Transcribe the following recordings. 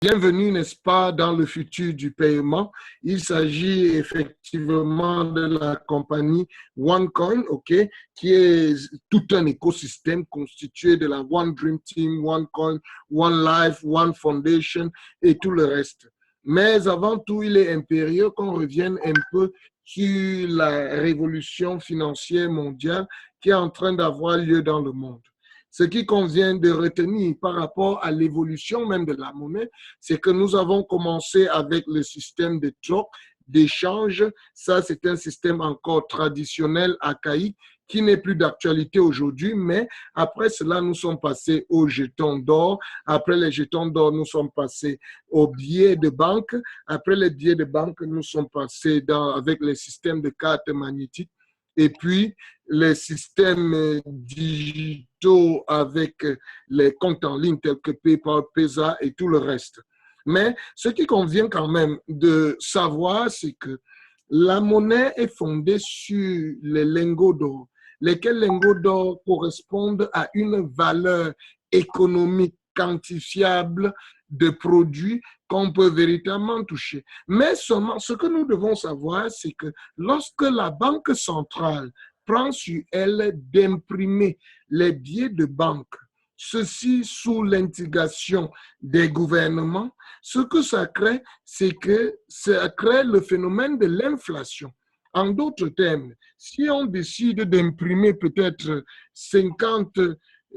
Bienvenue, n'est-ce pas, dans le futur du paiement. Il s'agit effectivement de la compagnie OneCoin, OK, qui est tout un écosystème constitué de la One Dream Team, OneCoin, One Life, One Foundation et tout le reste. Mais avant tout, il est impérieux qu'on revienne un peu sur la révolution financière mondiale qui est en train d'avoir lieu dans le monde. Ce qui convient de retenir par rapport à l'évolution même de la monnaie, c'est que nous avons commencé avec le système de troc, d'échange. Ça, c'est un système encore traditionnel, archaïque, qui n'est plus d'actualité aujourd'hui, mais après cela, nous sommes passés aux jetons d'or. Après les jetons d'or, nous sommes passés aux billets de banque. Après les billets de banque, nous sommes passés avec les systèmes de cartes magnétiques. Et puis, les systèmes digitaux avec les comptes en ligne tels que PayPal, Pesa et tout le reste. Mais ce qui convient quand même de savoir, c'est que la monnaie est fondée sur les lingots d'or, lesquels lingots d'or correspondent à une valeur économique quantifiable de produits qu'on peut véritablement toucher. Mais seulement, ce que nous devons savoir, c'est que lorsque la Banque centrale prend sur elle d'imprimer les billets de banque, ceci sous l'intigation des gouvernements, ce que ça crée, c'est que ça crée le phénomène de l'inflation. En d'autres termes, si on décide d'imprimer peut-être 50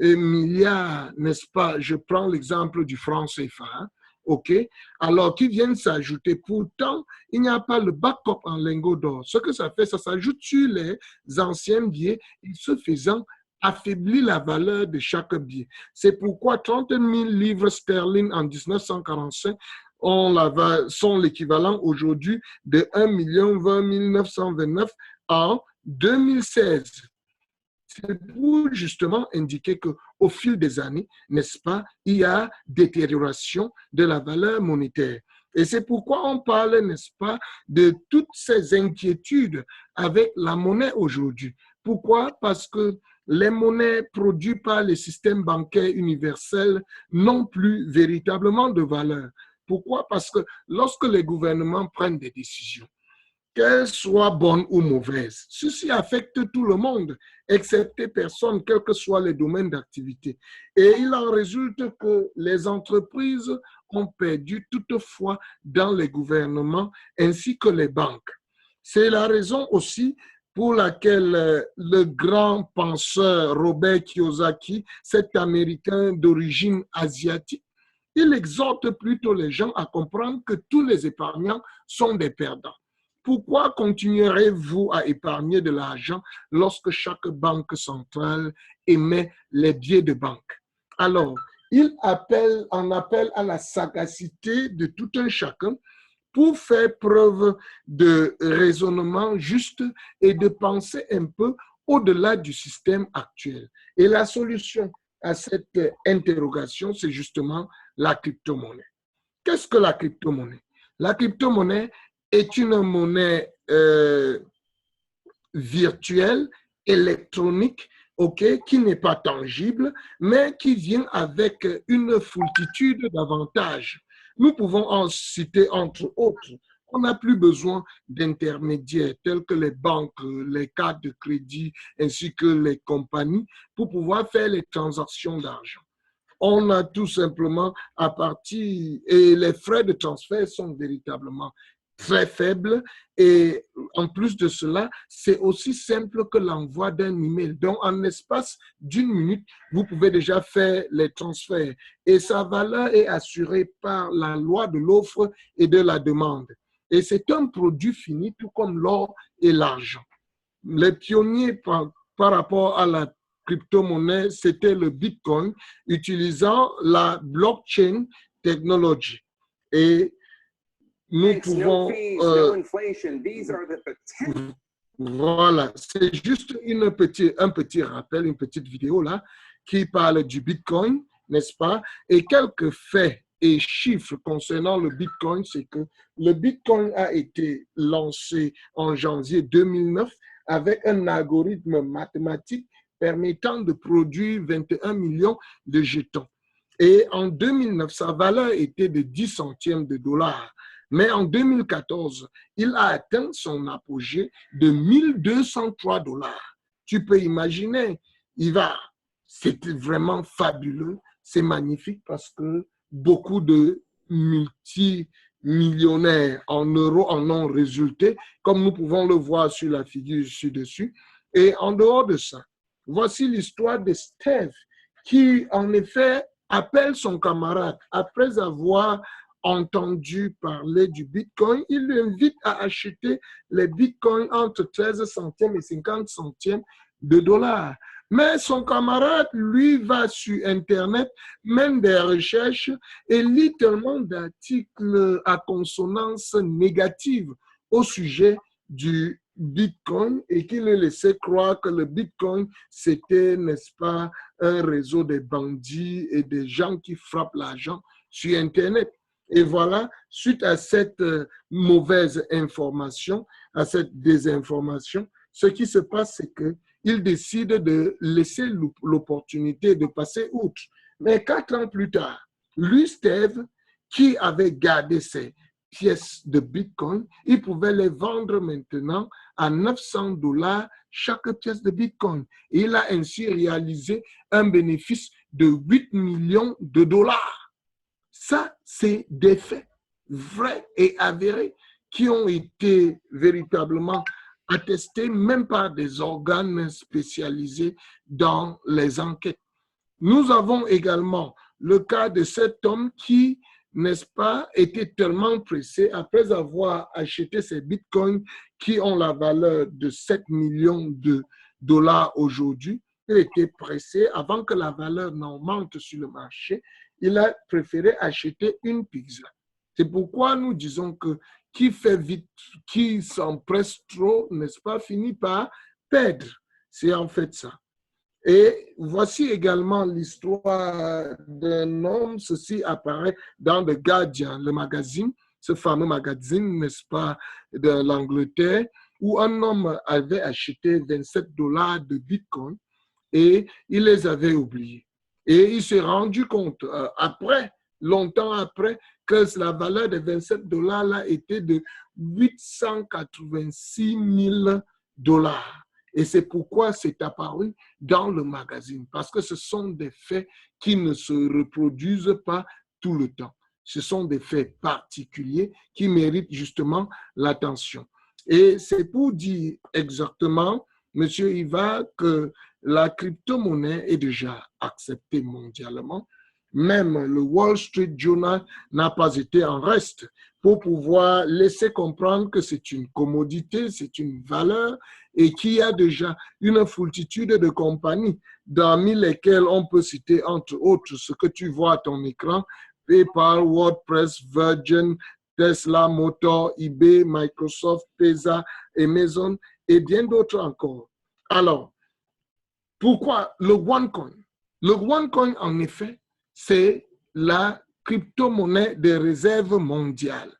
milliards, n'est-ce pas, je prends l'exemple du franc CFA, hein, OK, alors qui viennent s'ajouter. Pourtant, il n'y a pas le backup en lingots d'or. Ce que ça fait, ça s'ajoute sur les anciens billets et ce faisant, affaiblit la valeur de chaque billet. C'est pourquoi 30 000 livres sterling en 1945 sont l'équivalent aujourd'hui de 1 20 929 en 2016. C'est pour justement indiquer qu'au fil des années, n'est-ce pas, il y a détérioration de la valeur monétaire. Et c'est pourquoi on parle, n'est-ce pas, de toutes ces inquiétudes avec la monnaie aujourd'hui. Pourquoi? Parce que les monnaies produites par les systèmes bancaires universels n'ont plus véritablement de valeur. Pourquoi? Parce que lorsque les gouvernements prennent des décisions, qu'elles soient bonnes ou mauvaises, ceci affecte tout le monde, excepté personne, quels que soient les domaines d'activité. Et il en résulte que les entreprises ont perdu toute foi dans les gouvernements ainsi que les banques. C'est la raison aussi pour laquelle le grand penseur Robert Kiyosaki, cet Américain d'origine asiatique, il exhorte plutôt les gens à comprendre que tous les épargnants sont des perdants. Pourquoi continuerez-vous à épargner de l'argent lorsque chaque banque centrale émet les billets de banque? Alors, il en appelle à la sagacité de tout un chacun pour faire preuve de raisonnement juste et de penser un peu au-delà du système actuel. Et la solution à cette interrogation, c'est justement la crypto-monnaie. Qu'est-ce que la crypto-monnaie? La crypto-monnaie est une monnaie virtuelle, électronique, okay, qui n'est pas tangible, mais qui vient avec une foultitude d'avantages. Nous pouvons en citer entre autres. On n'a plus besoin d'intermédiaires tels que les banques, les cartes de crédit ainsi que les compagnies pour pouvoir faire les transactions d'argent. On a tout simplement à partir, et les frais de transfert sont véritablement très faibles et en plus de cela, c'est aussi simple que l'envoi d'un email. Donc, en l'espace d'une minute, vous pouvez déjà faire les transferts et sa valeur est assurée par la loi de l'offre et de la demande. Et c'est un produit fini, tout comme l'or et l'argent. Les pionniers par rapport à la crypto-monnaie, c'était le Bitcoin, utilisant la blockchain technology. Et nous pouvons... voilà, c'est juste un petit rappel, une petite vidéo là, qui parle du Bitcoin, n'est-ce pas? Et quelques faits et chiffres concernant le Bitcoin, c'est que le Bitcoin a été lancé en janvier 2009 avec un algorithme mathématique permettant de produire 21 millions de jetons. Et en 2009, sa valeur était de 10 centièmes de dollar. Mais en 2014, il a atteint son apogée de 1203 dollars. Tu peux imaginer, c'était vraiment fabuleux, c'est magnifique parce que beaucoup de multimillionnaires en euros en ont résulté, comme nous pouvons le voir sur la figure ci-dessus. Et en dehors de ça, voici l'histoire de Steve, qui en effet appelle son camarade après avoir entendu parler du Bitcoin. Il lui invite à acheter les Bitcoins entre 13 centièmes et 50 centièmes de dollars. Mais son camarade, lui, va sur Internet, mène des recherches et lit tellement d'articles à consonance négative au sujet du Bitcoin et qu'il a laissé croire que le Bitcoin, c'était, n'est-ce pas, un réseau de bandits et des gens qui frappent l'argent sur Internet. Et voilà, suite à cette mauvaise information, à cette désinformation, ce qui se passe, c'est qu'il décide de laisser l'opportunité de passer outre. Mais 4 ans plus tard, lui, Steve, qui avait gardé ses pièces de Bitcoin, il pouvait les vendre maintenant à 900 dollars chaque pièce de Bitcoin. Et il a ainsi réalisé un bénéfice de 8 millions de dollars. Ça, c'est des faits vrais et avérés qui ont été véritablement attestés même par des organes spécialisés dans les enquêtes. Nous avons également le cas de cet homme qui, n'est-ce pas, était tellement pressé après avoir acheté ces bitcoins qui ont la valeur de 7 millions de dollars aujourd'hui. Il était pressé avant que la valeur n'augmente sur le marché. Il a préféré acheter une pizza. C'est pourquoi nous disons que qui fait vite, qui s'empresse trop, n'est-ce pas, finit par perdre. C'est en fait ça. Et voici également l'histoire d'un homme. Ceci apparaît dans The Guardian, le magazine, ce fameux magazine, n'est-ce pas, de l'Angleterre, où un homme avait acheté 27 dollars de Bitcoin et il les avait oubliés. Et il s'est rendu compte après, longtemps après, que la valeur de 27 dollars là était de 886 000 dollars. Et c'est pourquoi c'est apparu dans le magazine, parce que ce sont des faits qui ne se reproduisent pas tout le temps. Ce sont des faits particuliers qui méritent justement l'attention. Et c'est pour dire exactement, M. Iva, que la crypto-monnaie est déjà acceptée mondialement. Même le Wall Street Journal n'a pas été en reste pour pouvoir laisser comprendre que c'est une commodité, c'est une valeur et qu'il y a déjà une foultitude de compagnies, parmi lesquelles on peut citer entre autres ce que tu vois à ton écran, PayPal, WordPress, Virgin, Tesla, Motor, eBay, Microsoft, Pesa, Amazon et bien d'autres encore. Alors, pourquoi le OneCoin? Le OneCoin, en effet, c'est la crypto-monnaie de réserve mondiale.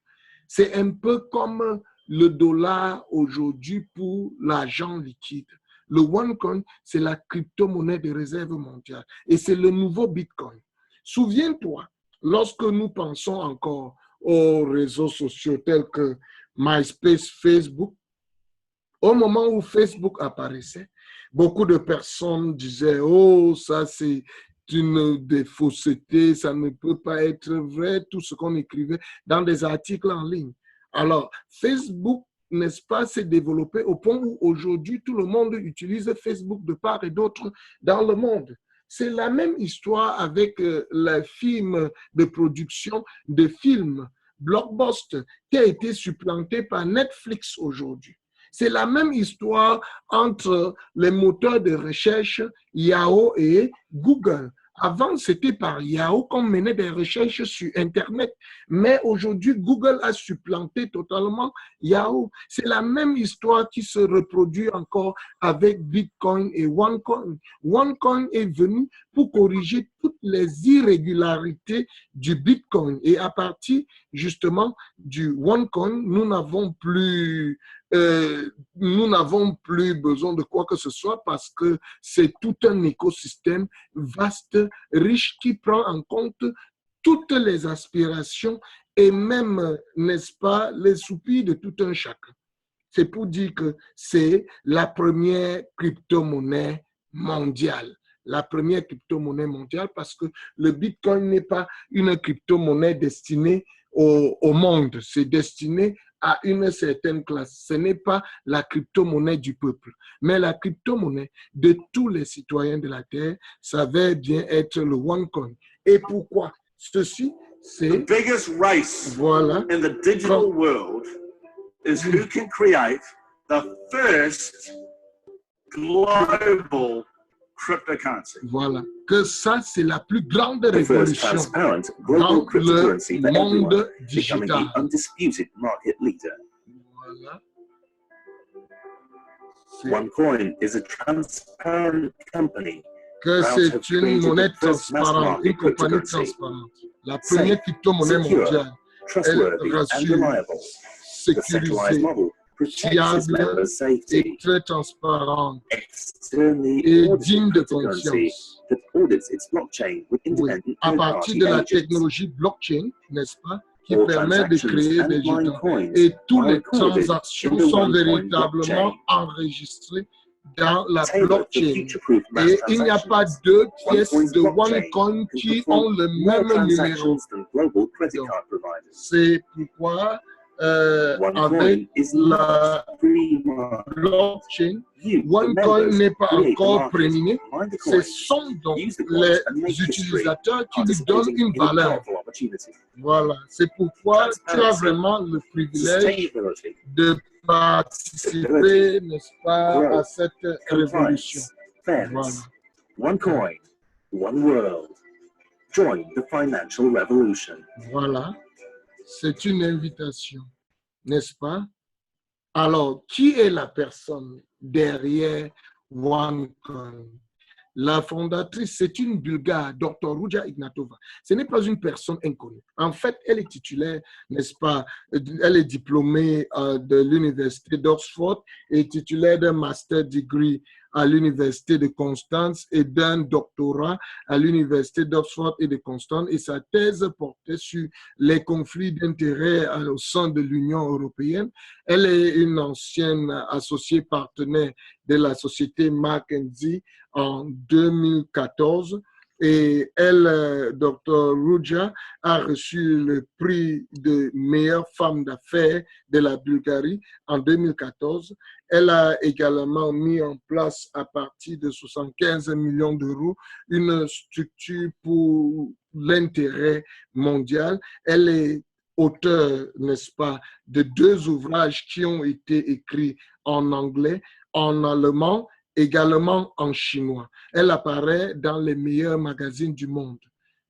C'est un peu comme le dollar aujourd'hui pour l'argent liquide. Le OneCoin, c'est la crypto-monnaie de réserve mondiale et c'est le nouveau Bitcoin. Souviens-toi, lorsque nous pensons encore aux réseaux sociaux tels que MySpace, Facebook, au moment où Facebook apparaissait, beaucoup de personnes disaient « Oh, ça c'est une des faussetés, ça ne peut pas être vrai », tout ce qu'on écrivait dans des articles en ligne. Alors, Facebook, n'est-ce pas, s'est développé au point où aujourd'hui, tout le monde utilise Facebook de part et d'autre dans le monde. C'est la même histoire avec la film de production de films Blockbuster qui a été supplanté par Netflix aujourd'hui. C'est la même histoire entre les moteurs de recherche Yahoo et Google. Avant, c'était par Yahoo qu'on menait des recherches sur Internet. Mais aujourd'hui, Google a supplanté totalement Yahoo. C'est la même histoire qui se reproduit encore avec Bitcoin et OneCoin. OneCoin est venu pour corriger toutes les irrégularités du Bitcoin. Et à partir justement du OneCoin, nous n'avons plus nous n'avons plus besoin de quoi que ce soit parce que c'est tout un écosystème vaste, riche, qui prend en compte toutes les aspirations et même, n'est-ce pas, les soupirs de tout un chacun. C'est pour dire que c'est la première crypto-monnaie mondiale. La première crypto-monnaie mondiale parce que le Bitcoin n'est pas une crypto-monnaie destinée au monde, c'est destiné à une certaine classe. Ce n'est pas la crypto-monnaie du peuple, mais la crypto-monnaie de tous les citoyens de la Terre, ça va bien être le OneCoin. Et pourquoi? Ceci, c'est... The biggest race voilà, in the digital world is who can create the first global cryptocurrency. Voilà, que ça, c'est la plus grande The first révolution transparent dans global cryptocurrency le for everyone, monde becoming digital. the undisputed market leader. Voilà. OneCoin is a transparent company. Que proud to have c'est une created the monnaie first mass transparente, market une compagnie cryptocurrency. transparente. La première crypto-monnaie secure, mondiale. Elle Trustworthy and rassure, reliable. The centralized sécurisée, model protects its fiable members' et safety. très transparente Externally et audited digne de cryptocurrency confiance. that audits its blockchain with Oui. independent À partir third-party de la agents. technologie blockchain, n'est-ce pas, qui All permet de transactions créer and des mine jetons. coins Et toutes are les recorded transactions in the sont OneCoin véritablement blockchain. enregistrées dans la Tailored for blockchain. future-proof mass Et il n'y a pas transactions. deux pièces OneCoin's de blockchain OneCoin can qui perform ont le more même numéro. transactions than global credit Donc, card providers. c'est pourquoi avec OneCoin is not la free market. blockchain, You, the OneCoin members, n'est pas create the encore market, préminé. mine the Ce coins, sont donc use the coins and les make history, utilisateurs qui lui donnent participating une in a valeur. powerful opportunity. Voilà, c'est pourquoi tu as Transparency, vraiment le privilège sustainability, de participer, n'est-ce pas, à growth, cette révolution. compliance, Voilà. fairness. One coin, one world. Join the financial revolution. Voilà, c'est une invitation, n'est-ce pas? Alors, qui est la personne derrière OneCoin? La fondatrice, c'est une Bulgare, Dr. Ruja Ignatova. Ce n'est pas une personne inconnue. En fait, elle est titulaire, n'est-ce pas? Elle est diplômée de l'université d'Oxford et titulaire d'un master degree à l'université de Constance et d'un doctorat à l'université d'Oxford et de Constance. Et sa thèse portait sur les conflits d'intérêts au sein de l'Union européenne. Elle est une ancienne associée partenaire de la société McKinsey en 2014 et elle, Dr. Ruja, a reçu le prix de meilleure femme d'affaires de la Bulgarie en 2014. Elle a également mis en place à partir de 75 millions d'euros une structure pour l'intérêt mondial. Elle est auteure, n'est-ce pas, de 2 ouvrages qui ont été écrits en anglais, en allemand, également en chinois. Elle apparaît dans les meilleurs magazines du monde.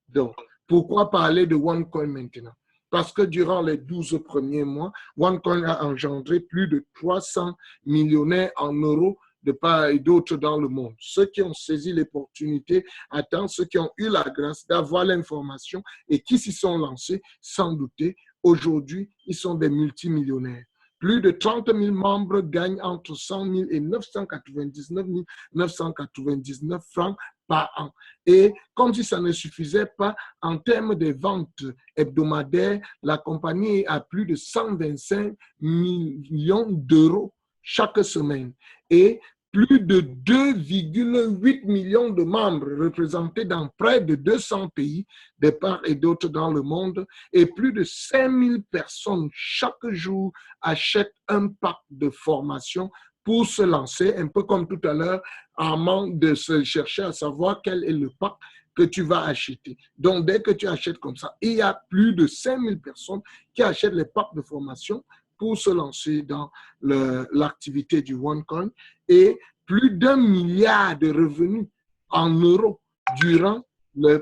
Donc, pourquoi parler de OneCoin maintenant? Parce que durant les 12 premiers mois, OneCoin a engendré plus de 300 millionnaires en euros de part et d'autre dans le monde. Ceux qui ont saisi l'opportunité attendent, ceux qui ont eu la grâce d'avoir l'information et qui s'y sont lancés sans douter. Aujourd'hui, ils sont des multimillionnaires. Plus de 30 000 membres gagnent entre 100 000 et 999 999 francs par an. Et comme si ça ne suffisait pas, en termes de ventes hebdomadaires, la compagnie a plus de 125 millions d'euros chaque semaine. Et plus de 2,8 millions de membres représentés dans près de 200 pays de part et d'autre dans le monde et plus de 5000 personnes chaque jour achètent un pack de formation pour se lancer, un peu comme tout à l'heure, en manque de se chercher à savoir quel est le pack que tu vas acheter. Donc, dès que tu achètes comme ça, il y a plus de 5000 personnes qui achètent les packs de formation pour se lancer dans l'activité du OneCoin et plus d'1 milliard de revenus en euros durant les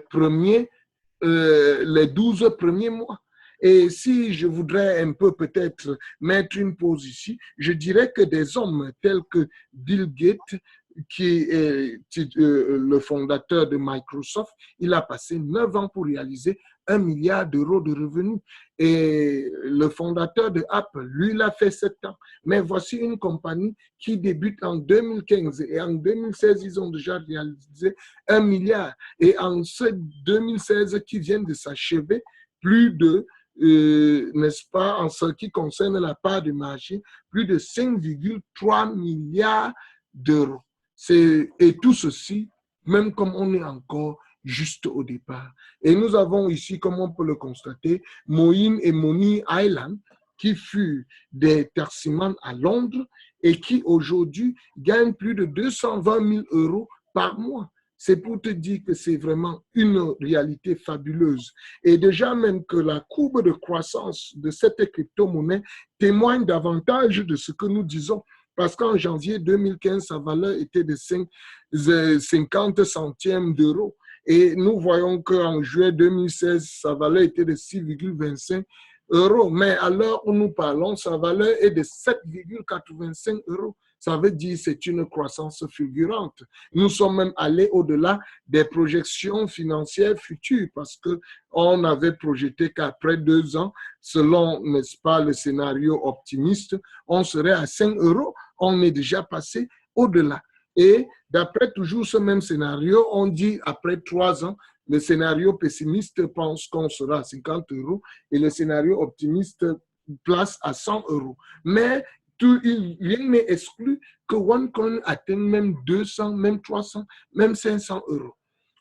12 premiers mois. Et si je voudrais un peu peut-être mettre une pause ici, je dirais que des hommes tels que Bill Gates, qui est le fondateur de Microsoft, il a passé 9 ans pour réaliser 1 milliard d'euros de revenus. Et le fondateur de Apple, lui, il a fait 7 ans. Mais voici une compagnie qui débute en 2015 et en 2016, ils ont déjà réalisé 1 milliard. Et en ce 2016 qui vient de s'achever, plus de, n'est-ce pas, en ce qui concerne la part du marché, plus de 5,3 milliards d'euros. Et tout ceci, même comme on est encore juste au départ. Et nous avons ici, comme on peut le constater, Moin et Money Island, qui fut des taximans à Londres et qui aujourd'hui gagnent plus de 220 000 euros par mois. C'est pour te dire que c'est vraiment une réalité fabuleuse. Et déjà même que la courbe de croissance de cette crypto-monnaie témoigne davantage de ce que nous disons. Parce qu'en janvier 2015, sa valeur était de 50 centièmes d'euros. Et nous voyons qu'en juillet 2016, sa valeur était de 6,25 euros. Mais à l'heure où nous parlons, sa valeur est de 7,85 euros. Ça veut dire que c'est une croissance fulgurante. Nous sommes même allés au-delà des projections financières futures parce qu'on avait projeté qu'après 2 ans, selon, n'est-ce pas, le scénario optimiste, on serait à 5 euros. On est déjà passé au-delà. Et d'après toujours ce même scénario, on dit après 3 ans, le scénario pessimiste pense qu'on sera à 50 euros et le scénario optimiste place à 100 euros. Mais rien n'est exclu que OneCoin atteigne même 200, même 300, même 500 euros.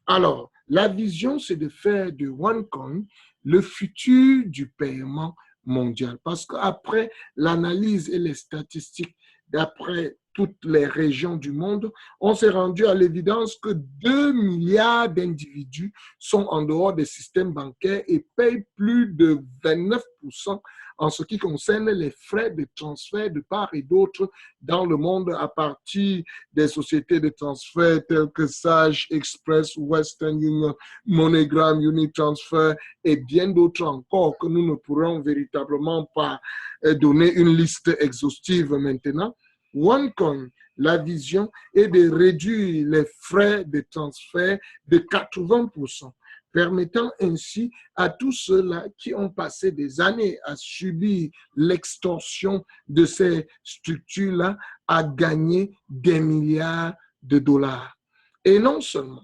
Alors, la vision, c'est de faire de OneCoin le futur du paiement mondial. Parce qu'après l'analyse et les statistiques, d'après toutes les régions du monde, on s'est rendu à l'évidence que 2 milliards d'individus sont en dehors des systèmes bancaires et payent plus de 29% en ce qui concerne les frais de transfert de part et d'autre dans le monde à partir des sociétés de transfert telles que Sage, Express, Western Union, MoneyGram, Unitransfer et bien d'autres encore que nous ne pourrons véritablement pas donner une liste exhaustive maintenant. OneCoin, la vision est de réduire les frais de transfert de 80%, permettant ainsi à tous ceux-là qui ont passé des années à subir l'extorsion de ces structures-là à gagner des milliards de dollars. Et non seulement,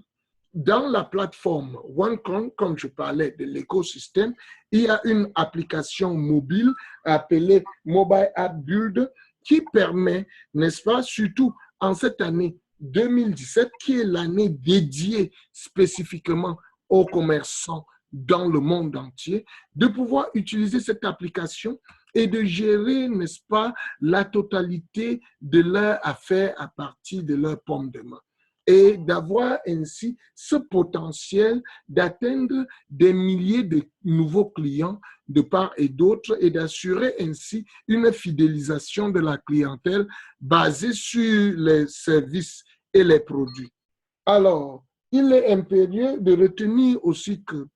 dans la plateforme OneCoin, comme je parlais de l'écosystème, il y a une application mobile appelée Mobile App Builder qui permet, n'est-ce pas, surtout en cette année 2017, qui est l'année dédiée spécifiquement aux commerçants dans le monde entier, de pouvoir utiliser cette application et de gérer, n'est-ce pas, la totalité de leurs affaires à partir de leur paume de main. Et d'avoir ainsi ce potentiel d'atteindre des milliers de nouveaux clients de part et d'autre et d'assurer ainsi une fidélisation de la clientèle basée sur les services et les produits. Alors, il est impérieux de retenir aussi que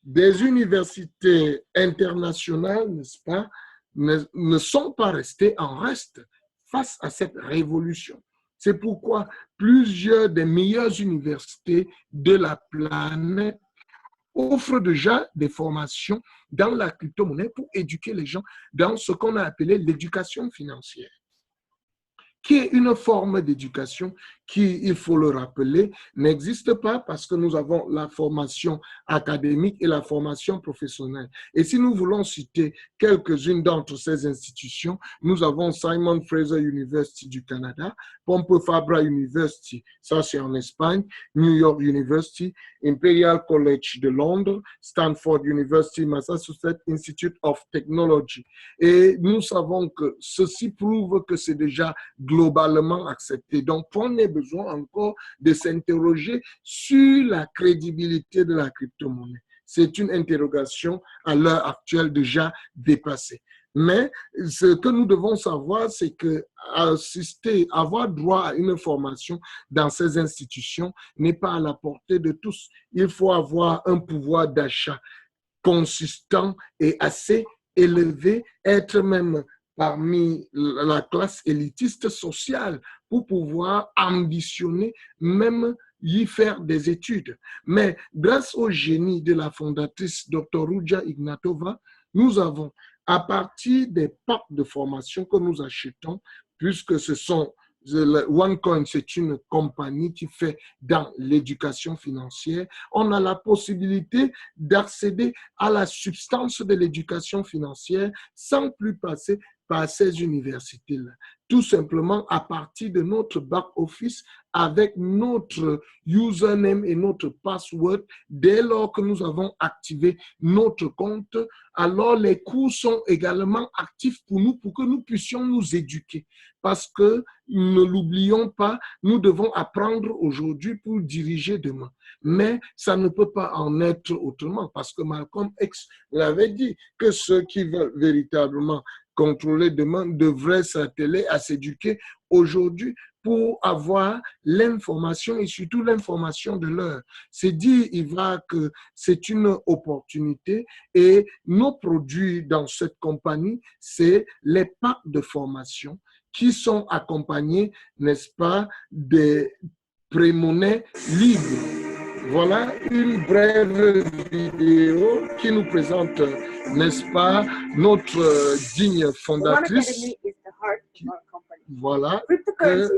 des universités internationales, n'est-ce pas, ne sont pas restées en reste face à cette révolution. C'est pourquoi plusieurs des meilleures universités de la planète offrent déjà des formations dans la crypto-monnaie pour éduquer les gens dans ce qu'on a appelé l'éducation financière, qui est une forme d'éducation qui, il faut le rappeler, n'existe pas parce que nous avons la formation académique et la formation professionnelle. Et si nous voulons citer quelques-unes d'entre ces institutions, nous avons Simon Fraser University du Canada, Pompeu Fabra University, ça c'est en Espagne, New York University, Imperial College de Londres, Stanford University, Massachusetts Institute of Technology. Et nous savons que ceci prouve que c'est déjà globalement accepté. Donc, on a besoin encore de s'interroger sur la crédibilité de la crypto-monnaie. C'est une interrogation à l'heure actuelle déjà dépassée. Mais ce que nous devons savoir, c'est que assister, avoir droit à une formation dans ces institutions n'est pas à la portée de tous. Il faut avoir un pouvoir d'achat consistant et assez élevé, être même parmi la classe élitiste sociale pour pouvoir ambitionner, même y faire des études. Mais grâce au génie de la fondatrice Dr. Ruja Ignatova, nous avons, à partir des packs de formation que nous achetons, puisque ce sont OneCoin, c'est une compagnie qui fait dans l'éducation financière. On a la possibilité d'accéder à la substance de l'éducation financière sans plus passer par ces universités-là. Tout simplement à partir de notre back-office avec notre username et notre password. Dès lors que nous avons activé notre compte, alors les cours sont également actifs pour nous, pour que nous puissions nous éduquer. Parce que, ne l'oublions pas, nous devons apprendre aujourd'hui pour diriger demain. Mais ça ne peut pas en être autrement, parce que Malcolm X l'avait dit, que ceux qui veulent véritablement contrôler demain devraient s'atteler à s'éduquer aujourd'hui pour avoir l'information et surtout l'information de l'heure. C'est dit, Yvra, que c'est une opportunité et nos produits dans cette compagnie, c'est les packs de formation qui sont accompagnés, n'est-ce pas, des pré-monnaies libres. Voilà une brève vidéo qui nous présente, n'est-ce pas, notre digne fondatrice. Voilà, que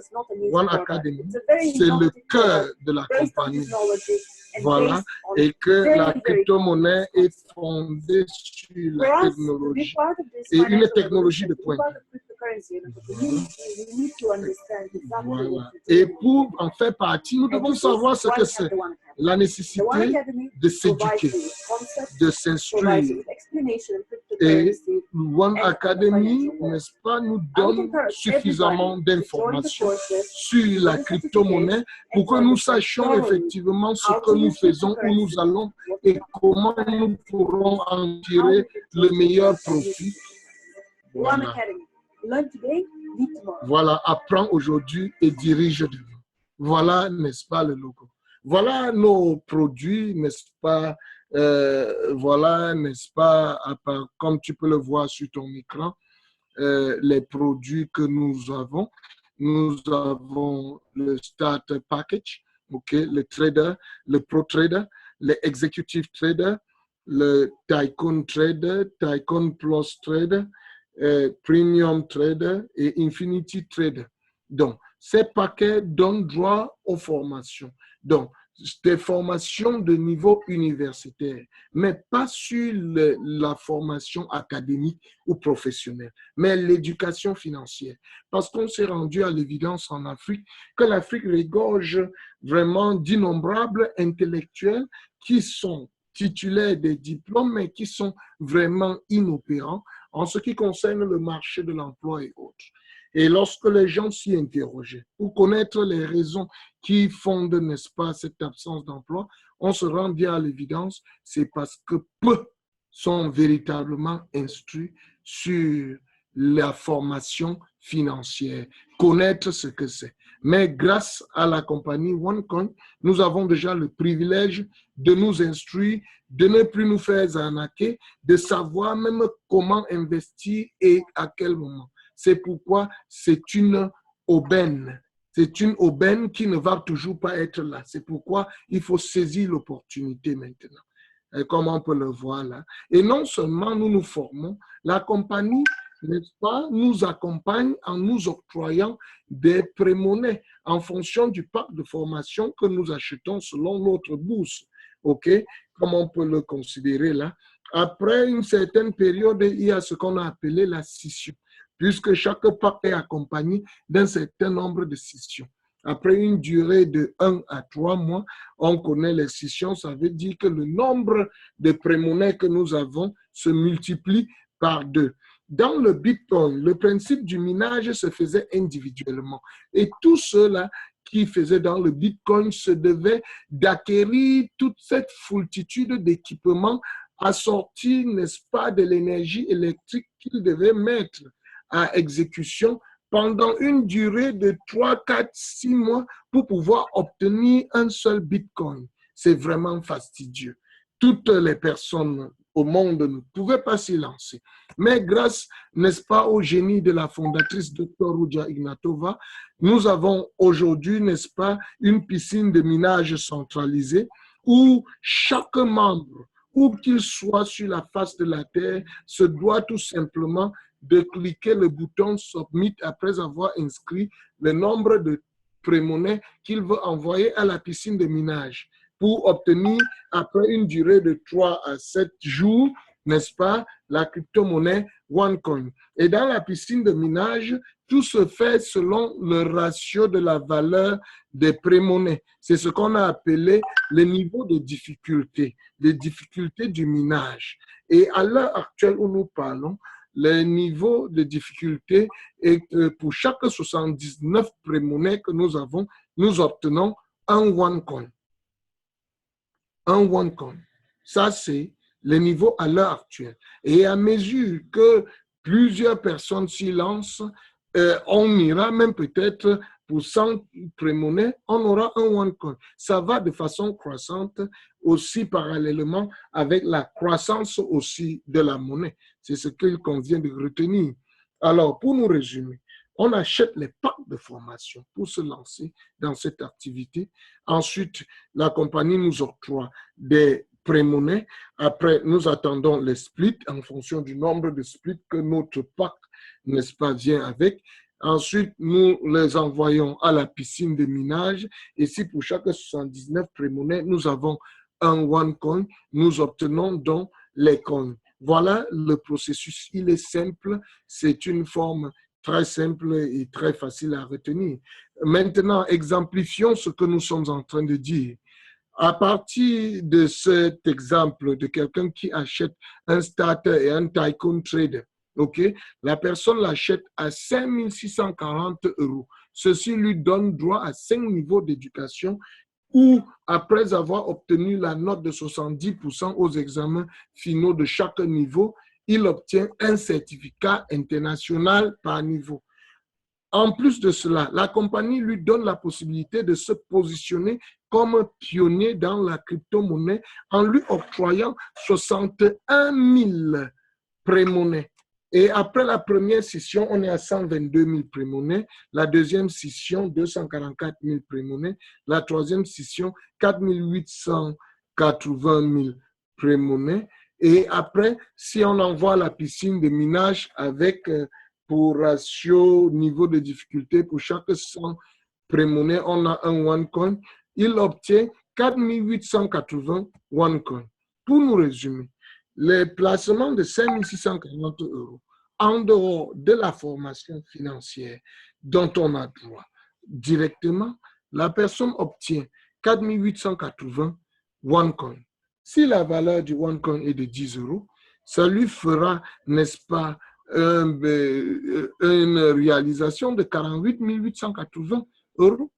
One Academy, c'est le cœur de la compagnie. Voilà, et que la crypto-monnaie est fondée sur la technologie et une technologie de pointe. Voilà. Et pour en faire partie, nous devons savoir ce que c'est. La nécessité de s'éduquer, de s'instruire. Et One Academy, n'est-ce pas, nous donne suffisamment d'informations sur la crypto-monnaie pour que nous sachions effectivement ce que nous faisons, où nous allons et comment nous pourrons en tirer le meilleur profit. Voilà. Voilà, apprends aujourd'hui et dirige demain. Voilà, n'est-ce pas, le logo. Voilà nos produits, n'est-ce pas, voilà, n'est-ce pas, comme tu peux le voir sur ton écran, les produits que nous avons. Nous avons le Starter Package, okay, le Trader, le Pro Trader, le Executive Trader, le Tycoon Trader, Tycoon Plus Trader, Premium Trader et Infinity Trader. Donc, ces paquets donnent droit aux formations. Donc, des formations de niveau universitaire, mais pas sur la formation académique ou professionnelle, mais l'éducation financière. Parce qu'on s'est rendu à l'évidence en Afrique que l'Afrique regorge vraiment d'innombrables intellectuels qui sont titulaires des diplômes, mais qui sont vraiment inopérants en ce qui concerne le marché de l'emploi et autres. Et lorsque les gens s'y interrogeaient pour connaître les raisons qui fondent, n'est-ce pas, cette absence d'emploi, on se rend bien à l'évidence, c'est parce que peu sont véritablement instruits sur la formation financière, connaître ce que c'est. Mais grâce à la compagnie OneCoin, nous avons déjà le privilège de nous instruire, de ne plus nous faire arnaquer, de savoir même comment investir et à quel moment. C'est pourquoi c'est une aubaine. C'est une aubaine qui ne va toujours pas être là. C'est pourquoi il faut saisir l'opportunité maintenant, comme on peut le voir là. Et non seulement nous nous formons, la compagnie, n'est-ce pas, nous accompagne en nous octroyant des pré-monnaies en fonction du pack de formation que nous achetons selon notre bourse. OK? Comme on peut le considérer là. Après une certaine période, il y a ce qu'on a appelé la scission, puisque chaque pack est accompagné d'un certain nombre de scissions. Après une durée de 1 à 3 mois, on connaît les scissions, ça veut dire que le nombre de pré-monnaies que nous avons se multiplie par 2. Dans le Bitcoin, le principe du minage se faisait individuellement. Et tous ceux-là qui faisaient dans le Bitcoin se devaient d'acquérir toute cette foultitude d'équipements assortis, n'est-ce pas, de l'énergie électrique qu'ils devaient mettre à exécution pendant une durée de 3, 4, 6 mois pour pouvoir obtenir un seul Bitcoin. C'est vraiment fastidieux. Toutes les personnes au monde ne pouvaient pas s'y lancer. Mais grâce, n'est-ce pas, au génie de la fondatrice Dr. Ruja Ignatova, nous avons aujourd'hui, n'est-ce pas, une piscine de minage centralisée où chaque membre, où qu'il soit sur la face de la Terre, se doit tout simplement de cliquer le bouton Submit après avoir inscrit le nombre de pré-monnaies qu'il veut envoyer à la piscine de minage pour obtenir, après une durée de 3 à 7 jours, n'est-ce pas, la crypto-monnaie OneCoin. Et dans la piscine de minage, tout se fait selon le ratio de la valeur des pré-monnaies. C'est ce qu'on a appelé le niveau de difficulté, les difficultés du minage. Et à l'heure actuelle où nous parlons, le niveau de difficulté est que pour chaque 79 pré-monnaies que nous avons, nous obtenons un OneCoin. Un OneCoin. Ça, c'est le niveau à l'heure actuelle. Et à mesure que plusieurs personnes s'y lancent, on ira même peut-être pour 100 pré-monnaies, on aura un OneCoin. Ça va de façon croissante aussi parallèlement avec la croissance aussi de la monnaie. C'est ce qu'il convient de retenir. Alors, pour nous résumer, on achète les packs de formation pour se lancer dans cette activité. Ensuite, la compagnie nous octroie des pré-monnaies. Après, nous attendons les splits en fonction du nombre de splits que notre pack, n'est-ce pas, vient avec. Ensuite, nous les envoyons à la piscine de minage. Et si pour chaque 79 pré-monnaies, nous avons un OneCoin, nous obtenons donc les coins. Voilà le processus. Il est simple. C'est une forme très simple et très facile à retenir. Maintenant, exemplifions ce que nous sommes en train de dire. À partir de cet exemple de quelqu'un qui achète un starter et un tycoon trader, okay, la personne l'achète à 5 640 €. Ceci lui donne droit à 5 niveaux d'éducation où, après avoir obtenu la note de 70% aux examens finaux de chaque niveau, il obtient un certificat international par niveau. En plus de cela, la compagnie lui donne la possibilité de se positionner comme pionnier dans la crypto-monnaie en lui octroyant 61 000 pré-monnaies. Et après la première session, on est à 122 000 pré-monnaies. La deuxième session, 244 000 pré-monnaies. La troisième session, 4 880 000 pré-monnaies. Et après, si on envoie la piscine de minage avec pour ratio niveau de difficulté, pour chaque 100 pré-monnaies, on a un OneCoin. Il obtient 4 880 OneCoin. Pour nous résumer, les placements de 5 640 € en dehors de la formation financière dont on a droit directement, la personne obtient 4 880 OneCoin. Si la valeur du OneCoin est de 10 €, ça lui fera, n'est-ce pas, une réalisation de 48 880 €.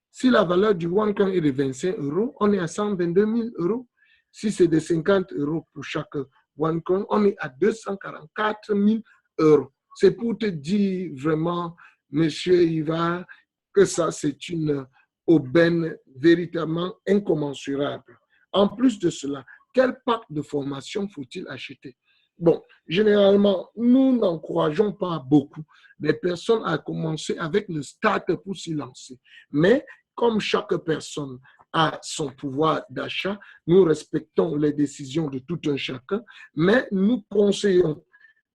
Si la valeur du OneCoin est de 25 €, on est à 122 000 €. Si c'est de 50 € pour chaque OneCoin, on est à 244 000 €. C'est pour te dire vraiment, monsieur Ivar, que ça, c'est une aubaine véritablement incommensurable. En plus de cela, quel pack de formation faut-il acheter? Bon, généralement, nous n'encourageons pas beaucoup les personnes à commencer avec le start pour s'y lancer. Mais comme chaque personne a son pouvoir d'achat, nous respectons les décisions de tout un chacun, mais nous conseillons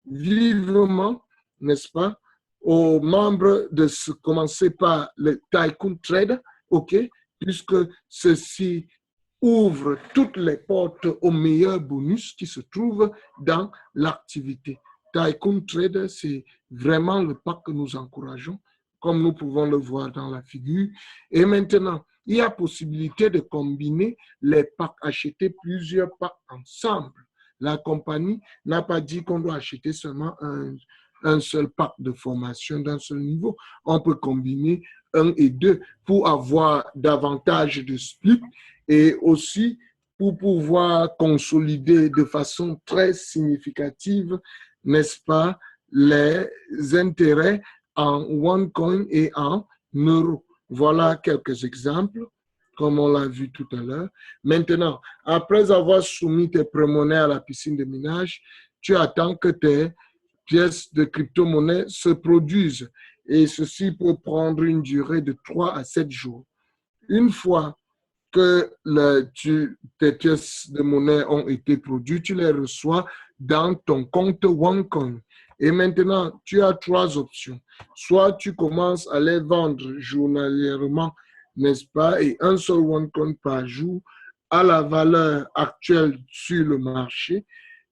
vivement, n'est-ce pas, aux membres de commencer par le tycoon trade, ok, puisque ceci ouvre toutes les portes aux meilleurs bonus qui se trouvent dans l'activité. Tycoon Trade, c'est vraiment le pack que nous encourageons, comme nous pouvons le voir dans la figure. Et maintenant, il y a possibilité de combiner les packs, acheter plusieurs packs ensemble. La compagnie n'a pas dit qu'on doit acheter seulement un seul pack de formation d'un seul niveau. On peut combiner 1 et 2 pour avoir davantage de split et aussi pour pouvoir consolider de façon très significative, n'est-ce pas, les intérêts en OneCoin et en euros. Voilà quelques exemples. comme on l'a vu tout à l'heure. Maintenant, après avoir soumis tes pré-monnaies à la piscine de minage, tu attends que tes pièces de crypto-monnaie se produisent. Et ceci peut prendre une durée de 3 à 7 jours. Une fois que tes pièces de monnaie ont été produites, tu les reçois dans ton compte OneCoin. Et maintenant, tu as 3 options. Soit tu commences à les vendre journalièrement, n'est-ce pas, et un seul OneCoin par jour à la valeur actuelle sur le marché,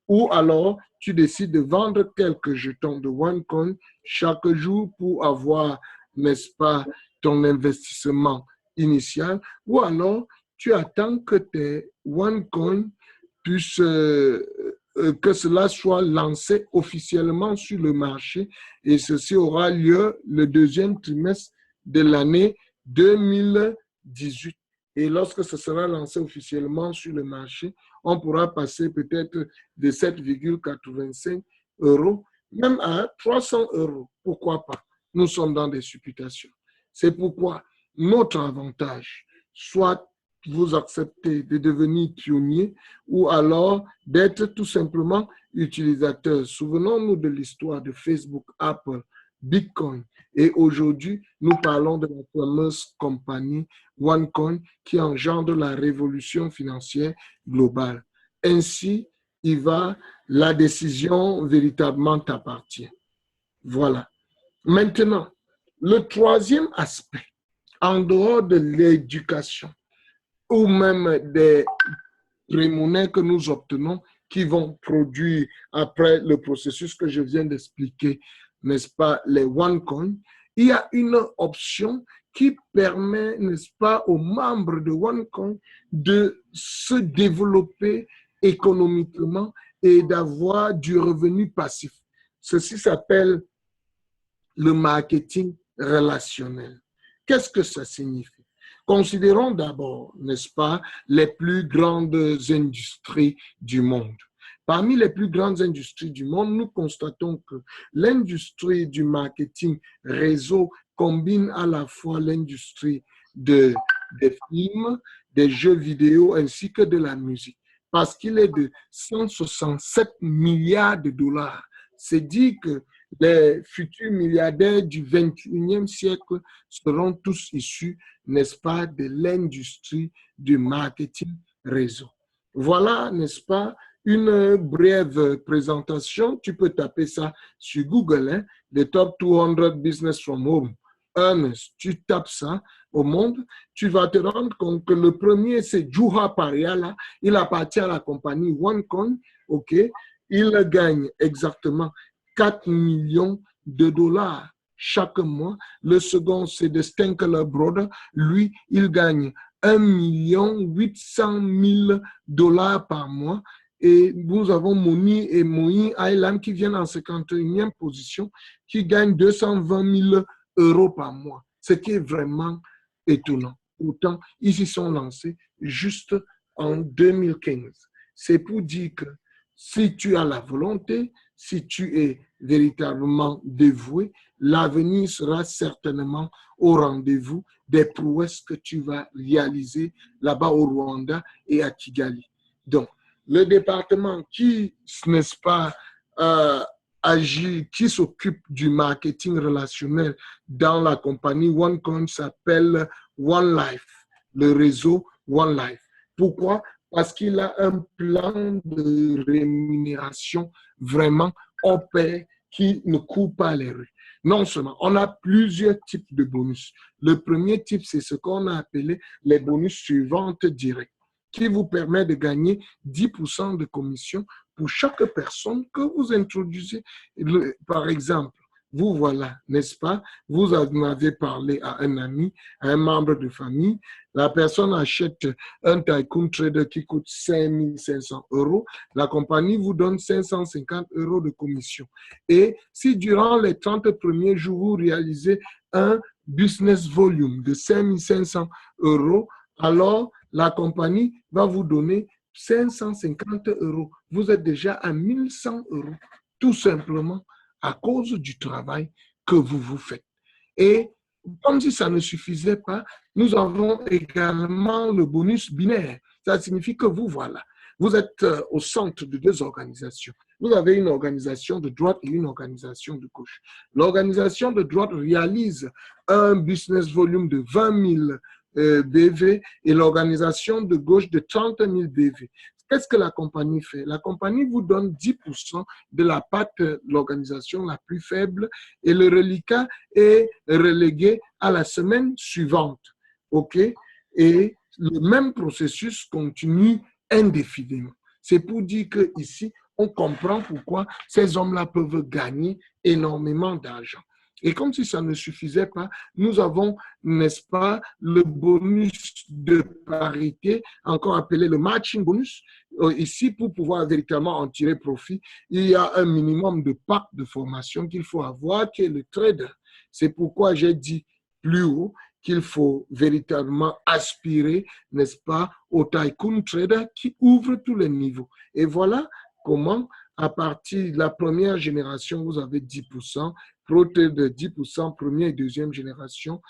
ou alors tu décides de vendre quelques jetons de OneCoin chaque jour pour avoir, n'est-ce pas, ton investissement initial, ou alors tu attends que tes OneCoin puissent, que cela soit lancé officiellement sur le marché, et ceci aura lieu le 2e trimestre de l'année 2018. Et lorsque ce sera lancé officiellement sur le marché, on pourra passer peut-être de 7,85 €, même à 300 €. Pourquoi pas? Nous sommes dans des supputations. C'est pourquoi notre avantage, soit vous acceptez de devenir pionnier ou alors d'être tout simplement utilisateur. Souvenons-nous de l'histoire de Facebook, Apple, Bitcoin. Et aujourd'hui, nous parlons de la fameuse compagnie OneCoin qui engendre la révolution financière globale. Ainsi, la décision véritablement t'appartient. Voilà. Maintenant, le 3e aspect, en dehors de l'éducation ou même des pré-monnaies que nous obtenons qui vont produire après le processus que je viens d'expliquer, n'est-ce pas, les OneCoin, il y a une option qui permet, n'est-ce pas, aux membres de OneCoin de se développer économiquement et d'avoir du revenu passif. Ceci s'appelle le marketing relationnel. Qu'est-ce que ça signifie? Considérons d'abord, n'est-ce pas, les plus grandes industries du monde. Parmi les plus grandes industries du monde, nous constatons que l'industrie du marketing réseau combine à la fois l'industrie des films, des jeux vidéo ainsi que de la musique, parce qu'il est de 167 milliards de dollars. C'est dit que les futurs milliardaires du 21e siècle seront tous issus, n'est-ce pas, de l'industrie du marketing réseau. Voilà, n'est-ce pas, une brève présentation. Tu peux taper ça sur Google, hein, les top 200 business from home. Ernest, tu tapes ça au monde, tu vas te rendre compte que le premier, c'est Juha Pariala. Il appartient à la compagnie OneCoin, ok? Il gagne exactement 4 millions de dollars chaque mois. Le second, c'est de Stenkler Brothers. Lui, il gagne 1 800 000 dollars par mois. Et nous avons Moni et Moï Island qui viennent en 51e position, qui gagnent 220 000 € par mois, ce qui est vraiment étonnant. Pourtant, ils y sont lancés juste en 2015. C'est pour dire que si tu as la volonté, si tu es véritablement dévoué, l'avenir sera certainement au rendez-vous des prouesses que tu vas réaliser là-bas au Rwanda et à Kigali. Donc, le département qui, n'est-ce pas, agit, qui s'occupe du marketing relationnel dans la compagnie OneCoin s'appelle OneLife, le réseau OneLife. Pourquoi? Parce qu'il a un plan de rémunération vraiment au pair qui ne court pas les rues. Non seulement, on a plusieurs types de bonus. Le premier type, c'est ce qu'on a appelé les bonus sur vente directe, qui vous permet de gagner 10% de commission pour chaque personne que vous introduisez. Par exemple, vous voilà, n'est-ce pas? Vous en avez parlé à un ami, à un membre de famille. La personne achète un Tycoon Trader qui coûte 5 500 €. La compagnie vous donne 550 € de commission. Et si durant les 30 premiers jours, vous réalisez un business volume de 5 500 €, alors la compagnie va vous donner 550 €. Vous êtes déjà à 1100 €, tout simplement à cause du travail que vous faites. Et comme si ça ne suffisait pas, nous avons également le bonus binaire. Ça signifie que vous, voilà, vous êtes au centre de deux organisations. Vous avez une organisation de droite et une organisation de gauche. L'organisation de droite réalise un business volume de 20 000 BV et l'organisation de gauche de 30 000 BV. Qu'est-ce que la compagnie fait? La compagnie vous donne 10% de la part de l'organisation la plus faible et le reliquat est relégué à la semaine suivante. OK? Et le même processus continue indéfiniment. C'est pour dire qu'ici, on comprend pourquoi ces hommes-là peuvent gagner énormément d'argent. Et comme si ça ne suffisait pas, nous avons, n'est-ce pas, le bonus de parité, encore appelé le matching bonus. Ici, pour pouvoir véritablement en tirer profit, il y a un minimum de pack de formation qu'il faut avoir, qui est le trader. C'est pourquoi j'ai dit plus haut qu'il faut véritablement aspirer, n'est-ce pas, au tycoon trader qui ouvre tous les niveaux. Et voilà comment, à partir de la première génération, vous avez 10%, Pro Trader 10%, première et deuxième génération,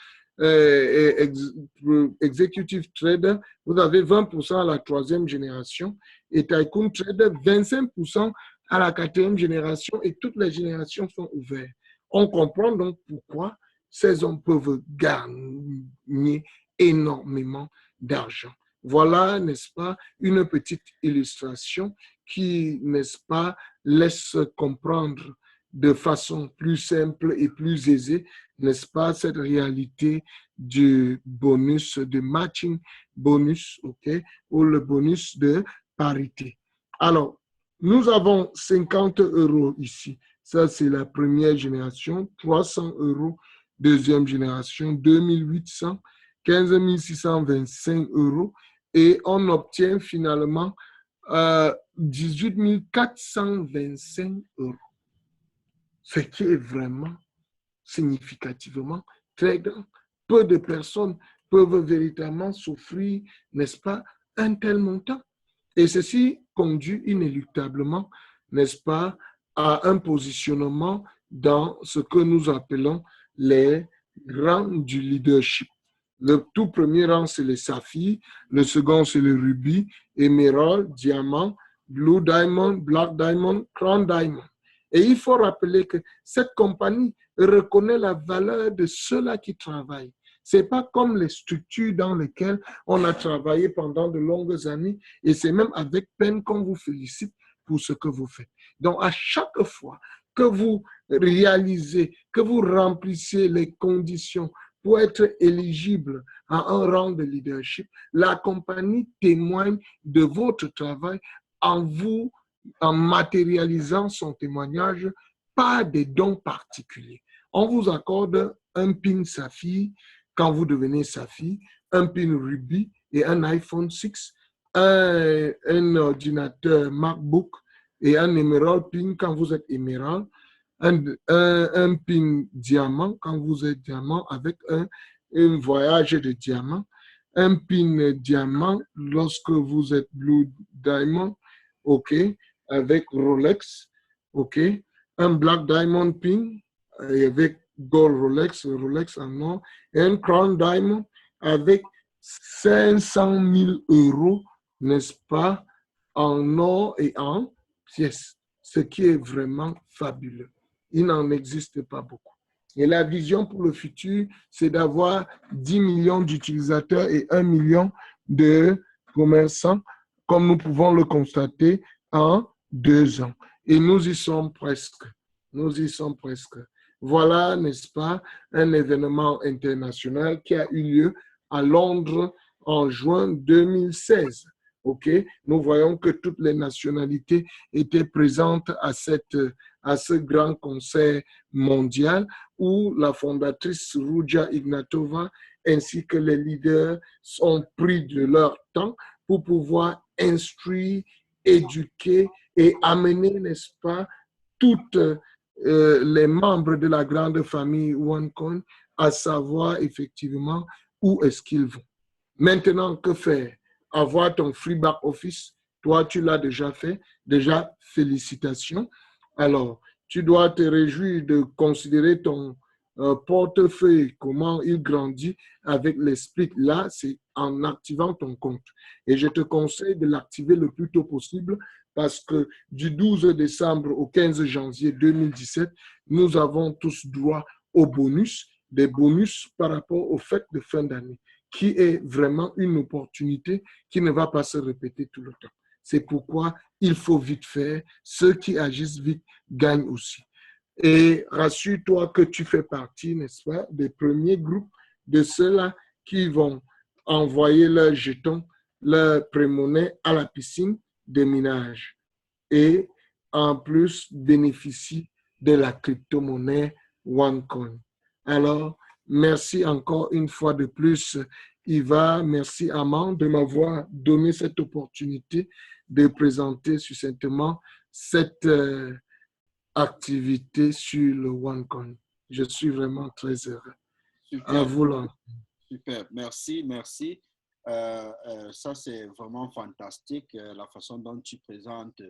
Executive Trader, vous avez 20% à la troisième génération, et Tycoon Trader, 25% à la quatrième génération, et toutes les générations sont ouvertes. On comprend donc pourquoi ces hommes peuvent gagner énormément d'argent. Voilà, n'est-ce pas, une petite illustration qui, n'est-ce pas, laisse comprendre de façon plus simple et plus aisée, n'est-ce pas, cette réalité du bonus, de matching bonus, OK, ou le bonus de parité. Alors, nous avons 50 € ici. Ça, c'est la première génération, 300 € deuxième génération, 2800, 15 625 € et on obtient finalement 18 425 €. Ce qui est vraiment significativement très grand. Peu de personnes peuvent véritablement s'offrir, n'est-ce pas, un tel montant. Et ceci conduit inéluctablement, n'est-ce pas, à un positionnement dans ce que nous appelons les rangs du leadership. Le tout premier rang, c'est les saphirs, le second, c'est le rubis, émeraude, diamant, blue diamond, black diamond, crown diamond. Et il faut rappeler que cette compagnie reconnaît la valeur de ceux-là qui travaillent. Ce n'est pas comme les structures dans lesquelles on a travaillé pendant de longues années et c'est même avec peine qu'on vous félicite pour ce que vous faites. Donc, à chaque fois que vous réalisez, que vous remplissez les conditions pour être éligible à un rang de leadership, la compagnie témoigne de votre travail en vous, en matérialisant son témoignage par des dons particuliers. On vous accorde un pin Saphir quand vous devenez Saphir, un pin Ruby et un iPhone 6, un ordinateur MacBook et un Emerald pin quand vous êtes Emerald, un pin diamant quand vous êtes diamant avec un voyage de diamant, un pin diamant lorsque vous êtes Blue Diamond, OK, avec Rolex, OK, un Black Diamond pin avec Gold Rolex, Rolex en or, et un Crown Diamond avec 500 000 €, n'est-ce pas, en or et en pièces, ce qui est vraiment fabuleux. Il n'en existe pas beaucoup. Et la vision pour le futur, c'est d'avoir 10 millions d'utilisateurs et 1 million de commerçants, comme nous pouvons le constater en 2 ans. Et nous y sommes presque. Nous y sommes presque. Voilà, n'est-ce pas, un événement international qui a eu lieu à Londres en juin 2016. OK? Nous voyons que toutes les nationalités étaient présentes à ce grand concert mondial où la fondatrice Ruja Ignatova ainsi que les leaders ont pris de leur temps pour pouvoir instruire, éduquer et amener, n'est-ce pas, toutes les membres de la grande famille OneCoin à savoir effectivement où est-ce qu'ils vont. Maintenant, que faire? Avoir ton free back office, toi tu l'as déjà fait, déjà félicitations. Alors, tu dois te réjouir de considérer ton portefeuille, comment il grandit avec les splits. Là, c'est en activant ton compte. Et je te conseille de l'activer le plus tôt possible parce que du 12 décembre au 15 janvier 2017, nous avons tous droit aux bonus, des bonus par rapport aux fêtes de fin d'année, qui est vraiment une opportunité qui ne va pas se répéter tout le temps. C'est pourquoi il faut vite faire. Ceux qui agissent vite gagnent aussi. Et rassure-toi que tu fais partie, n'est-ce pas, des premiers groupes de ceux-là qui vont envoyer leurs jetons, leurs prémonnaies à la piscine de minage. Et en plus, bénéficient de la crypto-monnaie OneCoin. Alors, merci encore une fois de plus, Iva. Merci, Amand, de m'avoir donné cette opportunité de présenter succinctement cette activité sur le OneCoin. Je suis vraiment très heureux. À Super, vous là. super. Merci, merci. Ça, c'est vraiment fantastique, la façon dont tu présentes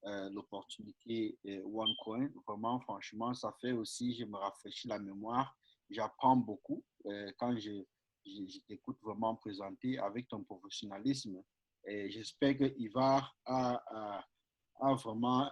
l'opportunité OneCoin. Vraiment, franchement, ça fait aussi, je me rafraîchis la mémoire. J'apprends beaucoup quand je t'écoute vraiment présenter avec ton professionnalisme. Et j'espère que Ivar a vraiment